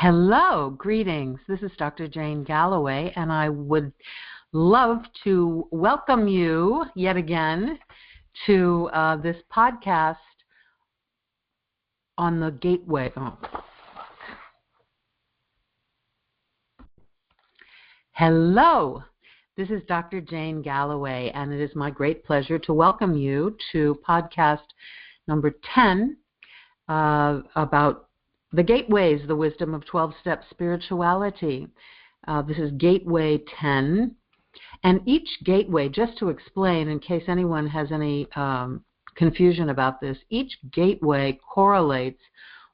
Hello, greetings. This is Dr. Jane Galloway, and I would love to welcome you yet again to this podcast on the gateway. Hello, this is Dr. Jane Galloway, and it is my great pleasure to welcome you to podcast number 10 about the gateways, the wisdom of 12-step spirituality. This is Gateway 10. And each gateway, just to explain in case anyone has any confusion about this, each gateway correlates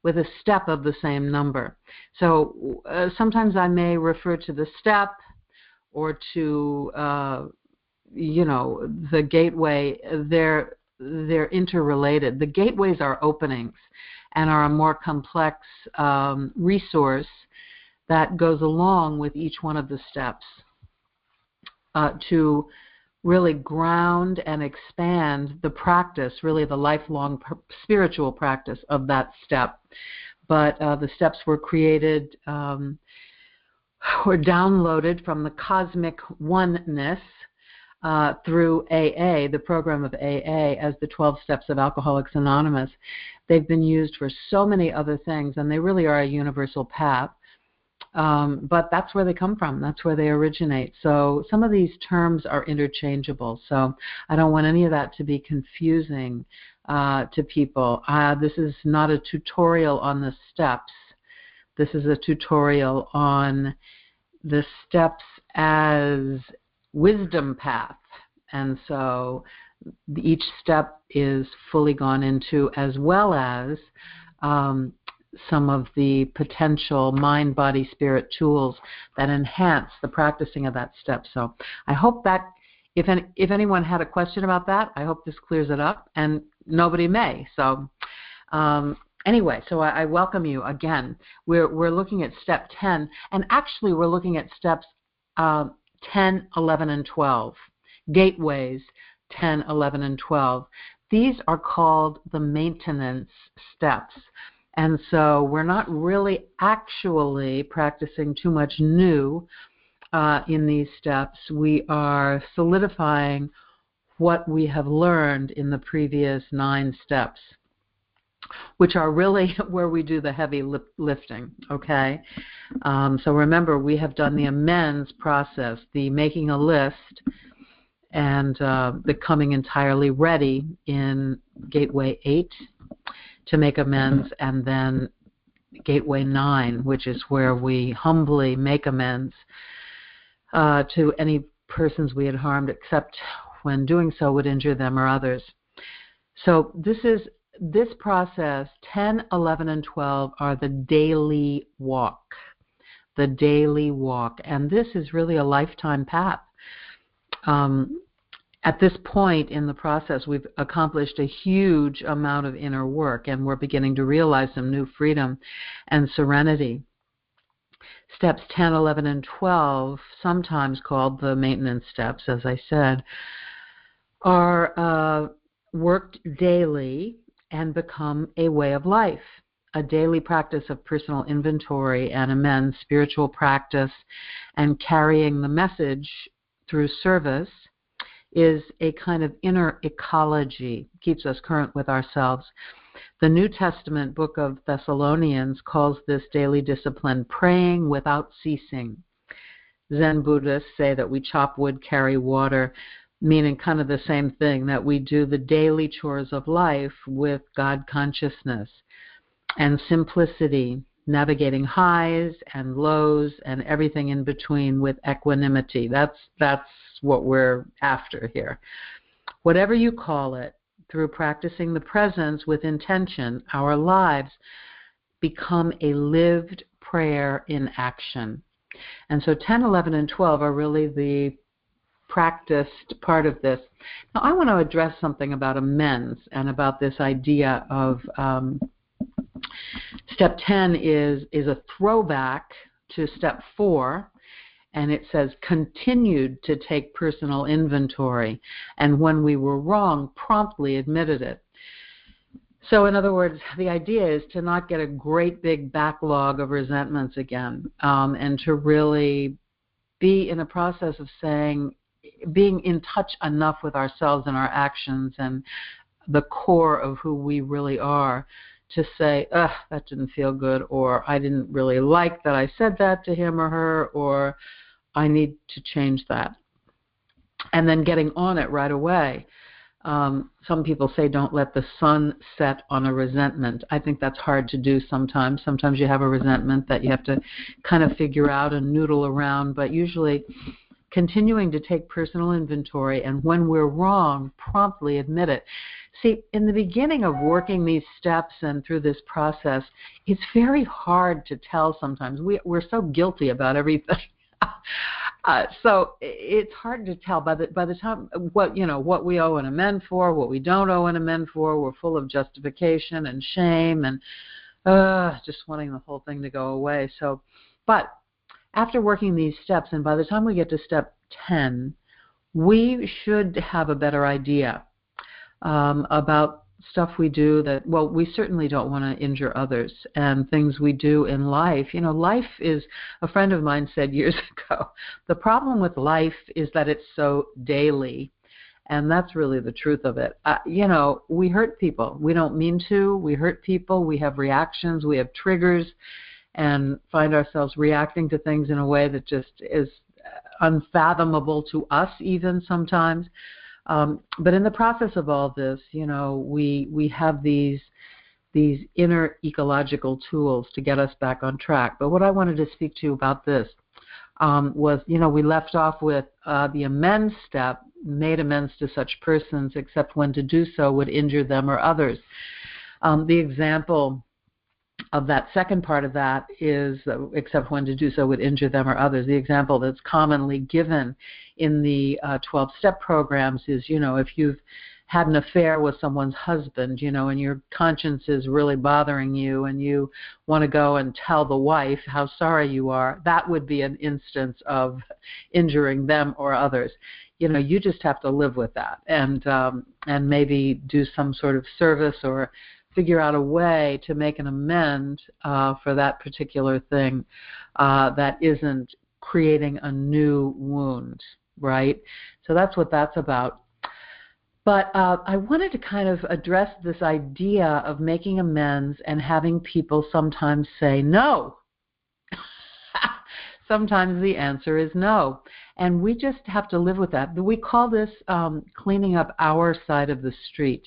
with a step of the same number. So sometimes I may refer to the step or to, the gateway. They're interrelated. The gateways are openings and are a more complex resource that goes along with each one of the steps to really ground and expand the practice, really the lifelong spiritual practice of that step. But the steps were created or downloaded from the cosmic oneness through AA, the program of AA, as the 12 Steps of Alcoholics Anonymous. They've been used for so many other things, and they really are a universal path. But that's where they come from. That's where they originate. So some of these terms are interchangeable. So I don't want any of that to be confusing to people. This is not a tutorial on the steps. This is a tutorial on the steps as wisdom path. And so each step is fully gone into, as well as some of the potential mind, body, spirit tools that enhance the practicing of that step. So I hope that if anyone had a question about that, I hope this clears it up, and nobody may. So anyway, so I welcome you again. We're looking at step 10, and actually we're looking at steps 10, 11, and 12, gateways 10, 11, and 12. These are called the maintenance steps. And so we're not really actually practicing too much new in these steps. We are solidifying what we have learned in the previous 9 steps, which are really where we do the heavy lifting, okay? So remember, we have done the amends process, the making a list, and becoming entirely ready in Gateway 8 to make amends, and then Gateway 9, which is where we humbly make amends to any persons we had harmed, except when doing so would injure them or others. So this process, 10, 11, and 12, are the daily walk. The daily walk. And this is really a lifetime path. At this point in the process, we've accomplished a huge amount of inner work, and we're beginning to realize some new freedom and serenity. Steps 10, 11, and 12, sometimes called the maintenance steps, as I said, are worked daily and become a way of life, a daily practice of personal inventory and amends, spiritual practice, and carrying the message through service is a kind of inner ecology, keeps us current with ourselves. The New Testament book of Thessalonians calls this daily discipline praying without ceasing. Zen Buddhists say that we chop wood, carry water, meaning kind of the same thing, that we do the daily chores of life with God consciousness and simplicity, navigating highs and lows and everything in between with equanimity. That's what we're after here. Whatever you call it, through practicing the presence with intention, our lives become a lived prayer in action. And so 10, 11, and 12 are really the practiced part of this. Now, I want to address something about amends and about this idea of step 10 is a throwback to step 4, and it says continued to take personal inventory, and when we were wrong, promptly admitted it. So in other words, the idea is to not get a great big backlog of resentments again, and to really be in a process of being in touch enough with ourselves and our actions and the core of who we really are to say, ugh, that didn't feel good, or I didn't really like that I said that to him or her, or I need to change that. And then getting on it right away. Some people say don't let the sun set on a resentment. I think that's hard to do sometimes. Sometimes you have a resentment that you have to kind of figure out and noodle around, but usually continuing to take personal inventory, and when we're wrong, promptly admit it. See, in the beginning of working these steps and through this process, it's very hard to tell sometimes. We're so guilty about everything. So it's hard to tell by the time what we owe and amend for, what we don't owe and amend for. We're full of justification and shame and just wanting the whole thing to go away. So, but after working these steps, and by the time we get to step 10, we should have a better idea about stuff we do that, well, we certainly don't want to injure others, and things we do in life. Life is, a friend of mine said years ago, the problem with life is that it's so daily, and that's really the truth of it. We hurt people. We don't mean to. We hurt people. We have reactions. We have triggers, and find ourselves reacting to things in a way that just is unfathomable to us even sometimes. But in the process of all this, we have these inner ecological tools to get us back on track. But what I wanted to speak to you about this was, we left off with the amends step, made amends to such persons, except when to do so would injure them or others. The example of that second part of that is, except when to do so would injure them or others. The example that's commonly given in the 12-step programs is, if you've had an affair with someone's husband, and your conscience is really bothering you and you want to go and tell the wife how sorry you are, that would be an instance of injuring them or others. You just have to live with that and maybe do some sort of service or figure out a way to make an amend for that particular thing that isn't creating a new wound, right? So that's what that's about. But I wanted to kind of address this idea of making amends and having people sometimes say no. Sometimes the answer is no. And we just have to live with that. We call this cleaning up our side of the street.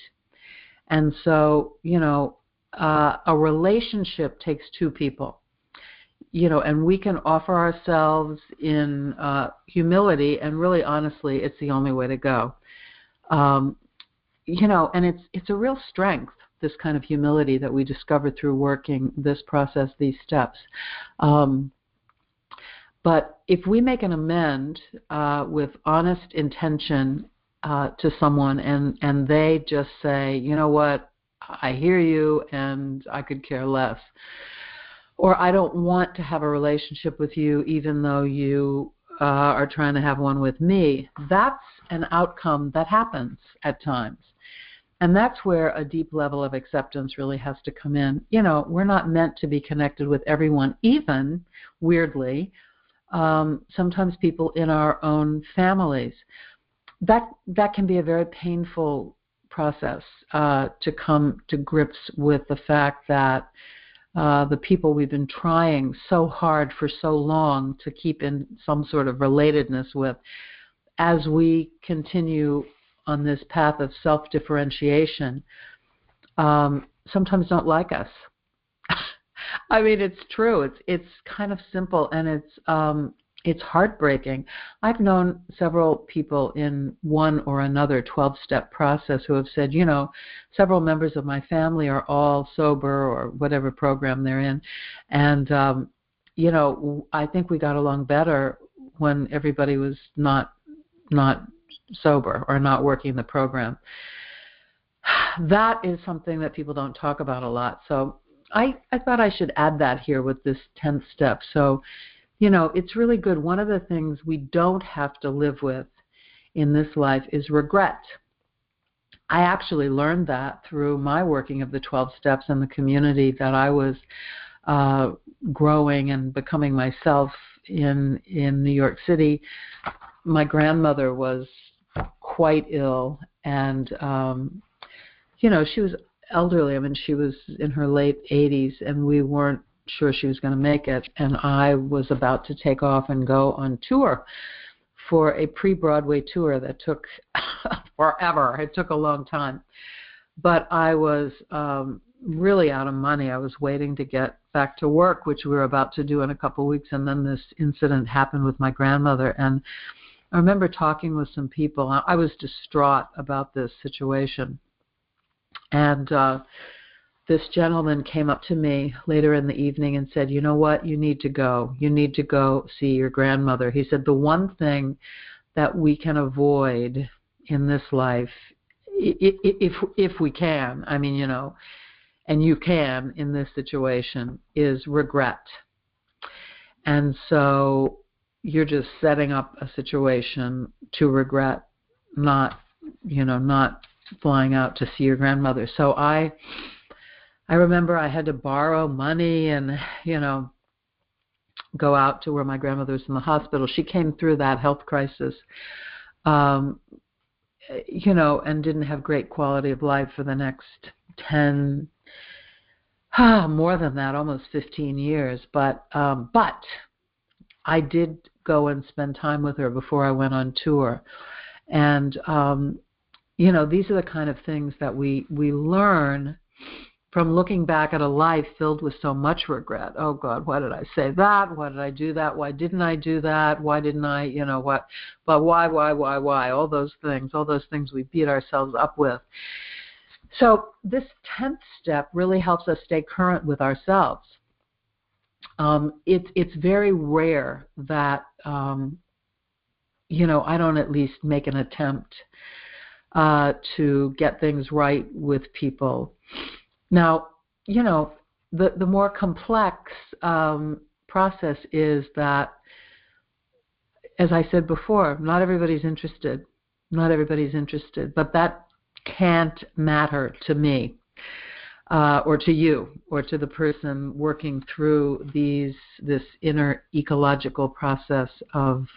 And so, a relationship takes two people, and we can offer ourselves in humility, and really honestly, it's the only way to go. And it's a real strength, this kind of humility that we discover through working this process, these steps. But if we make an amend with honest intention to someone, and they just say, you know what, I hear you and I could care less, or I don't want to have a relationship with you even though you are trying to have one with me, that's an outcome that happens at times. And that's where a deep level of acceptance really has to come in. We're not meant to be connected with everyone, even, weirdly, sometimes people in our own families. That can be a very painful process to come to grips with the fact that the people we've been trying so hard for so long to keep in some sort of relatedness with, as we continue on this path of self-differentiation, sometimes don't like us. I mean, it's true. It's kind of simple, and it's heartbreaking. I've known several people in one or another 12-step process who have said, several members of my family are all sober or whatever program they're in. And, I think we got along better when everybody was not sober or not working the program. That is something that people don't talk about a lot. So I thought I should add that here with this 10th step. So, it's really good. One of the things we don't have to live with in this life is regret. I actually learned that through my working of the 12 steps and the community that I was growing and becoming myself in New York City. My grandmother was quite ill, and she was elderly. I mean, she was in her late 80s, and we weren't sure she was going to make it. And I was about to take off and go on tour for a pre-Broadway tour that took forever. It took a long time. But I was really out of money. I was waiting to get back to work, which we were about to do in a couple of weeks, and then this incident happened with my grandmother. And I remember talking with some people. I was distraught about this situation. And this gentleman came up to me later in the evening and said, you know what, you need to go. You need to go see your grandmother. He said, the one thing that we can avoid in this life, if we can, I mean, and you can in this situation, is regret. And so you're just setting up a situation to regret not flying out to see your grandmother. So I remember I had to borrow money and, go out to where my grandmother was in the hospital. She came through that health crisis, and didn't have great quality of life for the next 10, more than that, almost 15 years. But I did go and spend time with her before I went on tour. And, these are the kind of things that we learn from looking back at a life filled with so much regret. Oh, God, why did I say that? Why did I do that? Why didn't I do that? Why didn't I, what? But why? All those things we beat ourselves up with. So this 10th step really helps us stay current with ourselves. It's very rare that, I don't at least make an attempt to get things right with people. Now, the more complex process is that, as I said before, not everybody's interested. But that can't matter to me, or to you, or to the person working through this inner ecological process of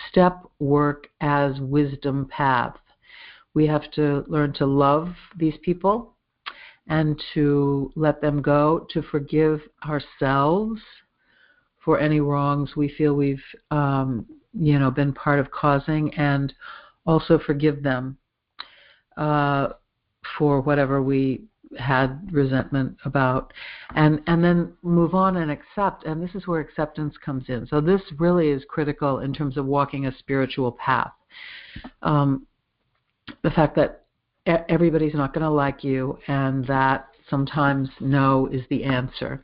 step work as wisdom path. We have to learn to love these people and to let them go, to forgive ourselves for any wrongs we feel we've, been part of causing, and also forgive them for whatever we had resentment about, and then move on and accept. And this is where acceptance comes in. So this really is critical in terms of walking a spiritual path. The fact that everybody's not going to like you, and that sometimes no is the answer.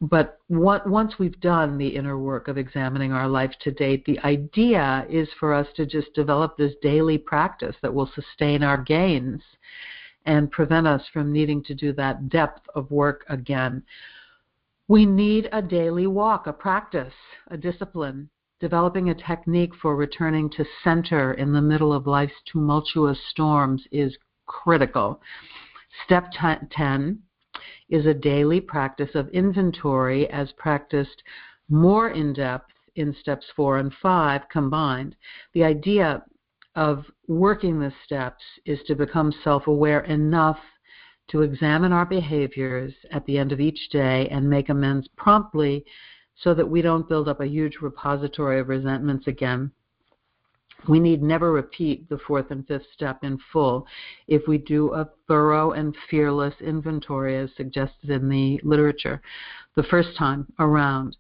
But once we've done the inner work of examining our life to date, the idea is for us to just develop this daily practice that will sustain our gains and prevent us from needing to do that depth of work again. We need a daily walk, a practice, a discipline. Developing a technique for returning to center in the middle of life's tumultuous storms is critical. Step 10 is a daily practice of inventory as practiced more in depth in steps 4 and 5 combined. The idea of working the steps is to become self-aware enough to examine our behaviors at the end of each day and make amends promptly, so that we don't build up a huge repository of resentments again. We need never repeat the 4th and 5th step in full if we do a thorough and fearless inventory as suggested in the literature the first time around,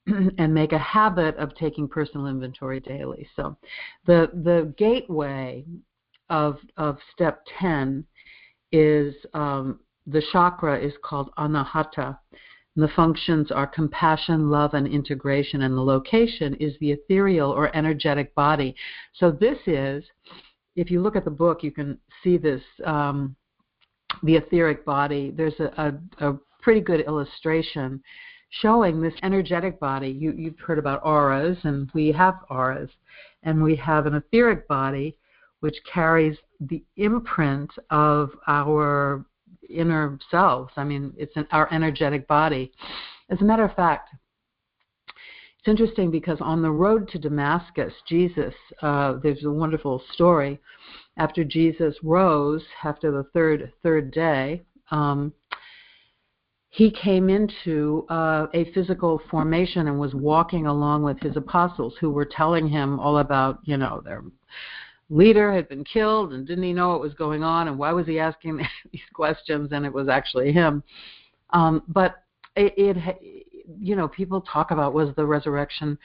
and make a habit of taking personal inventory daily. So the gateway of step 10 is, the chakra is called Anahata. And the functions are compassion, love, and integration, and the location is the ethereal or energetic body. So this is, if you look at the book, you can see this, the etheric body. There's a pretty good illustration showing this energetic body. You've heard about auras, and we have auras. And we have an etheric body, which carries the imprint of our inner selves. I mean, it's our energetic body. As a matter of fact, it's interesting because on the road to Damascus, Jesus, there's a wonderful story. After Jesus rose, after the third day, he came into a physical formation and was walking along with his apostles, who were telling him all about, their leader had been killed, and didn't he know what was going on, and why was he asking these questions? And it was actually him. But people talk about, was the resurrection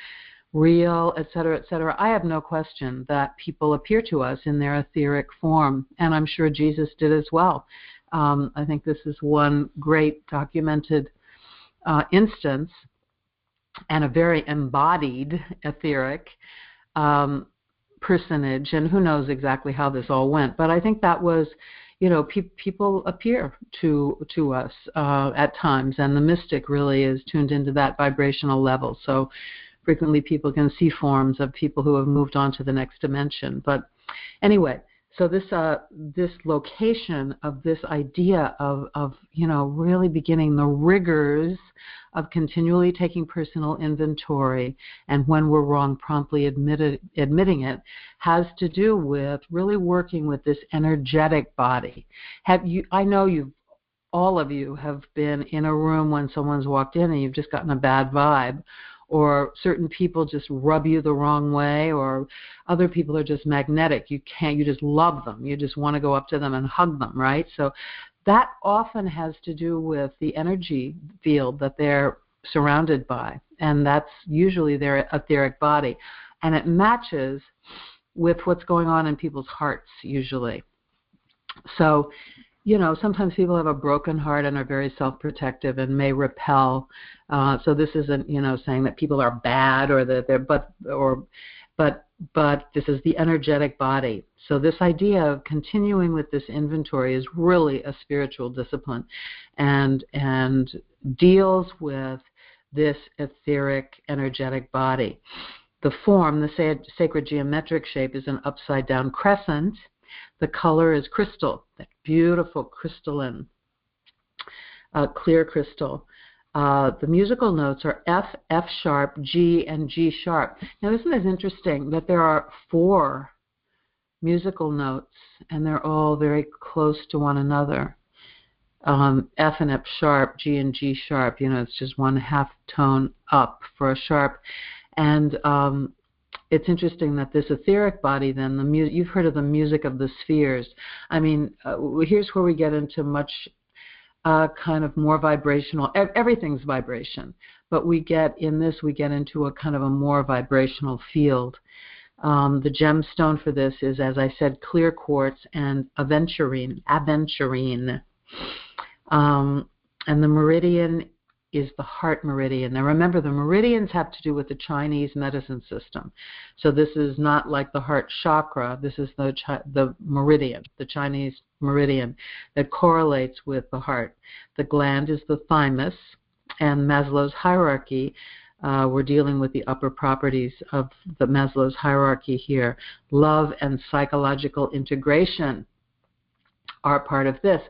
real, et cetera, et cetera. I have no question that people appear to us in their etheric form, and I'm sure Jesus did as well. I think this is one great documented instance, and a very embodied etheric personage, and who knows exactly how this all went. But I think that was, people appear to us at times, and the mystic really is tuned into that vibrational level. So frequently people can see forms of people who have moved on to the next dimension. But anyway, so this location of this idea of really beginning the rigors of continually taking personal inventory, and when we're wrong, promptly admitting it, has to do with really working with this energetic body. I know all of you have been in a room when someone's walked in and you've just gotten a bad vibe, or certain people just rub you the wrong way, or other people are just magnetic. You just love them. You just want to go up to them and hug them, right? So that often has to do with the energy field that they're surrounded by, and that's usually their etheric body. And it matches with what's going on in people's hearts usually. So, sometimes people have a broken heart and are very self-protective and may repel. So this isn't, saying that people are bad or that they're, but this is the energetic body. So this idea of continuing with this inventory is really a spiritual discipline, and deals with this etheric, energetic body. The form, the sacred geometric shape, is an upside-down crescent. The color is crystal, that beautiful crystalline, clear crystal. The musical notes are F, F sharp, G, and G sharp. Now, isn't it interesting that there are 4 musical notes, and they're all very close to one another? F and F sharp, G and G sharp. It's just one half tone up for a sharp. And it's interesting that this etheric body, then, you've heard of the music of the spheres. I mean, here's where we get into much kind of more vibrational. Everything's vibration, but we get into a kind of a more vibrational field. The gemstone for this is, as I said, clear quartz and aventurine. And the meridian is the heart meridian. Now remember, the meridians have to do with the Chinese medicine system. So this is not like the heart chakra. This is the meridian, the Chinese meridian that correlates with the heart. The gland is the thymus, and Maslow's hierarchy, we're dealing with the upper properties of the Maslow's hierarchy here. Love and psychological integration are part of this.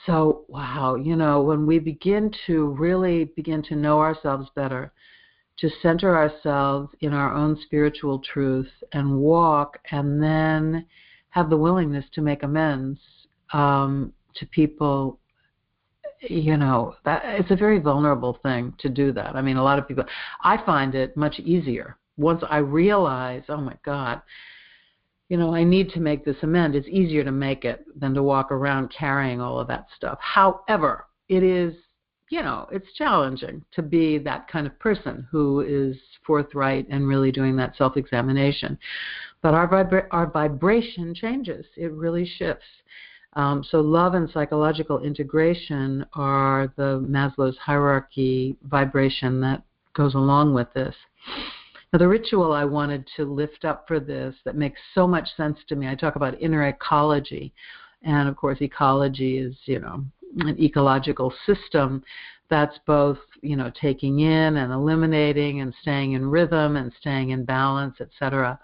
So, wow, when we begin to know ourselves better, to center ourselves in our own spiritual truth and walk, and then have the willingness to make amends to people, that it's a very vulnerable thing to do that. I mean, a lot of people, I find it much easier once I realize, oh my God, I need to make this amend. It's easier to make it than to walk around carrying all of that stuff. However, it is, it's challenging to be that kind of person who is forthright and really doing that self-examination. But our vibration changes. It really shifts. So love and psychological integration are the Maslow's hierarchy vibration that goes along with this. Now, the ritual I wanted to lift up for this that makes so much sense to me, I talk about inner ecology. And, of course, ecology is, an ecological system that's both, taking in and eliminating and staying in rhythm and staying in balance, etc.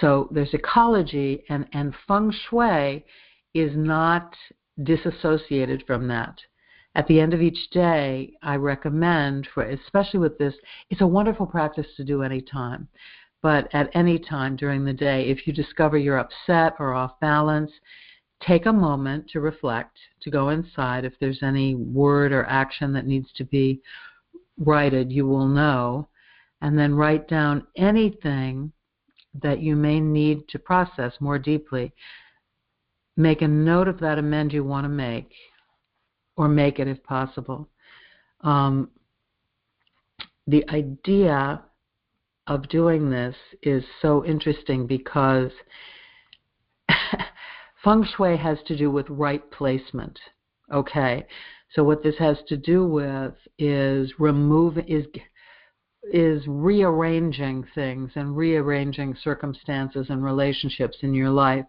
So there's ecology, and feng shui is not disassociated from that. At the end of each day, I recommend, especially with this, it's a wonderful practice to do any time. But at any time during the day, if you discover you're upset or off balance, take a moment to reflect, to go inside. If there's any word or action that needs to be righted, you will know. And then write down anything that you may need to process more deeply. Make a note of that amend you want to make, or make it if possible. The idea of doing this is so interesting because feng shui has to do with right placement. Okay, so what this has to do with is rearranging things and rearranging circumstances and relationships in your life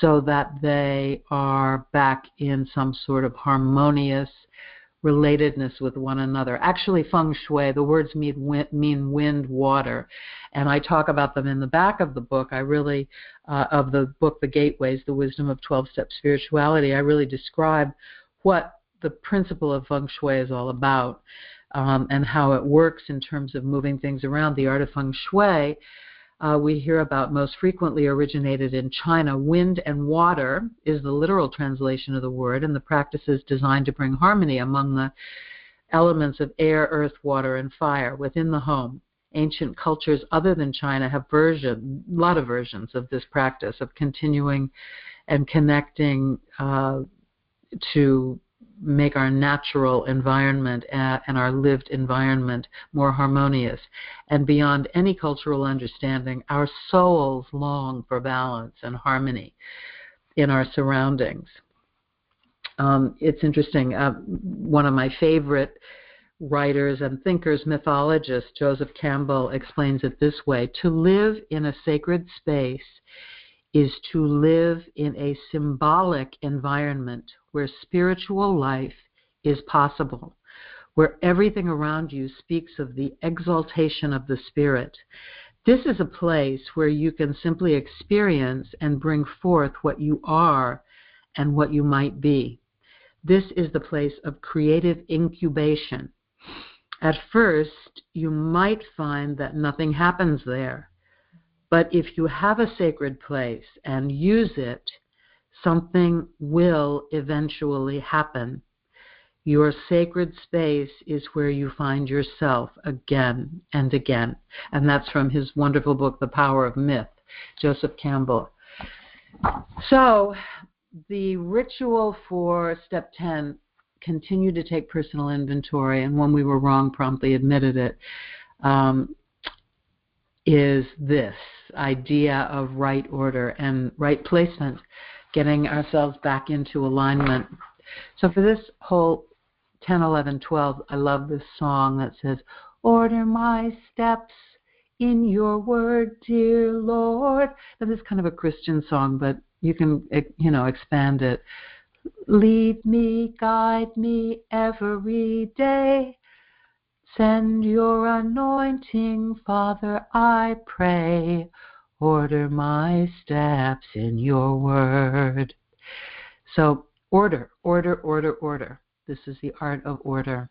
so that they are back in some sort of harmonious relatedness with one another. Actually, feng shui, the words mean wind, water, and I talk about them in the back of the book. Of the book, The Gateways, The Wisdom of 12-Step Spirituality, I really describe what the principle of feng shui is all about, and how it works in terms of moving things around. The art of feng shui, we hear about most frequently originated in China. Wind and water is the literal translation of the word, and the practice is designed to bring harmony among the elements of air, earth, water, and fire within the home. Ancient cultures other than China have a lot of versions of this practice of continuing and connecting to make our natural environment and our lived environment more harmonious. And beyond any cultural understanding, our souls long for balance and harmony in our surroundings. It's interesting. One of my favorite writers and thinkers, mythologists, Joseph Campbell, explains it this way: to live in a sacred space is to live in a symbolic environment where spiritual life is possible, where everything around you speaks of the exaltation of the spirit. This is a place where you can simply experience and bring forth what you are and what you might be. This is the place of creative incubation. At first, you might find that nothing happens there. But if you have a sacred place and use it, something will eventually happen. Your sacred space is where you find yourself again and again. And that's from his wonderful book, The Power of Myth, Joseph Campbell. So the ritual for step 10, continue to take personal inventory, and when we were wrong, promptly admitted it, is this idea of right order and right placement, getting ourselves back into alignment. So for this whole 10, 11, 12, I love this song that says, order my steps in your word, dear Lord. That is kind of a Christian song, but you can, expand it. Lead me, guide me every day. Send your anointing, Father, I pray. Order my steps in your word. So order, order, order, order. This is the art of order.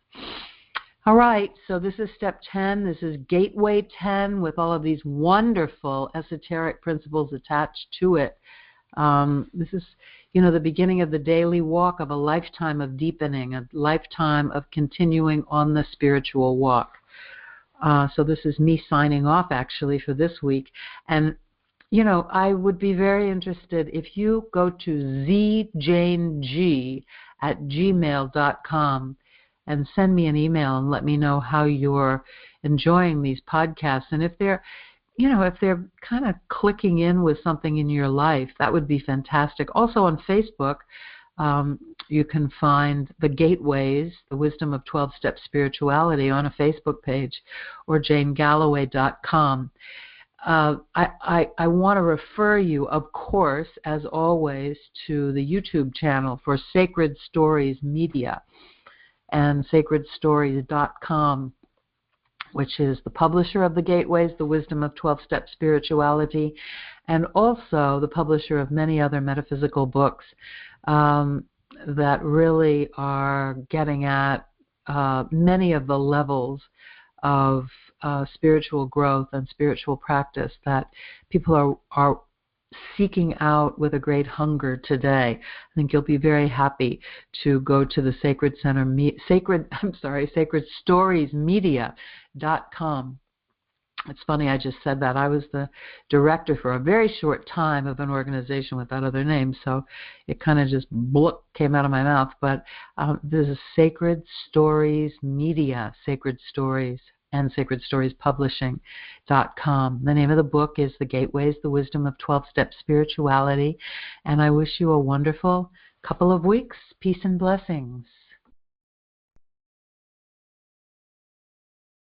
All right, so this is step 10. This is Gateway 10 with all of these wonderful esoteric principles attached to it. This is, the beginning of the daily walk of a lifetime of deepening, a lifetime of continuing on the spiritual walk. So this is me signing off, actually, for this week. And, I would be very interested if you go to zjaneg@gmail.com and send me an email and let me know how you're enjoying these podcasts. And if they're kind of clicking in with something in your life, that would be fantastic. Also on Facebook, you can find The Gateways, The Wisdom of 12-Step Spirituality on a Facebook page, or janegalloway.com. I want to refer you, of course, as always, to the YouTube channel for Sacred Stories Media and sacredstories.com. which is the publisher of the Gateways, the Wisdom of 12-Step Spirituality, and also the publisher of many other metaphysical books that really are getting at many of the levels of spiritual growth and spiritual practice that people are seeking out with a great hunger today. I think you'll be very happy to go to the sacredstoriesmedia.com. It's funny, I just said that. I was the director for a very short time of an organization with that other name, so it kind of just came out of my mouth. But this is Sacred Stories Media, Sacred Stories, and sacredstoriespublishing.com. The name of the book is The Gateways, The Wisdom of 12-Step Spirituality. And I wish you a wonderful couple of weeks. Peace and blessings.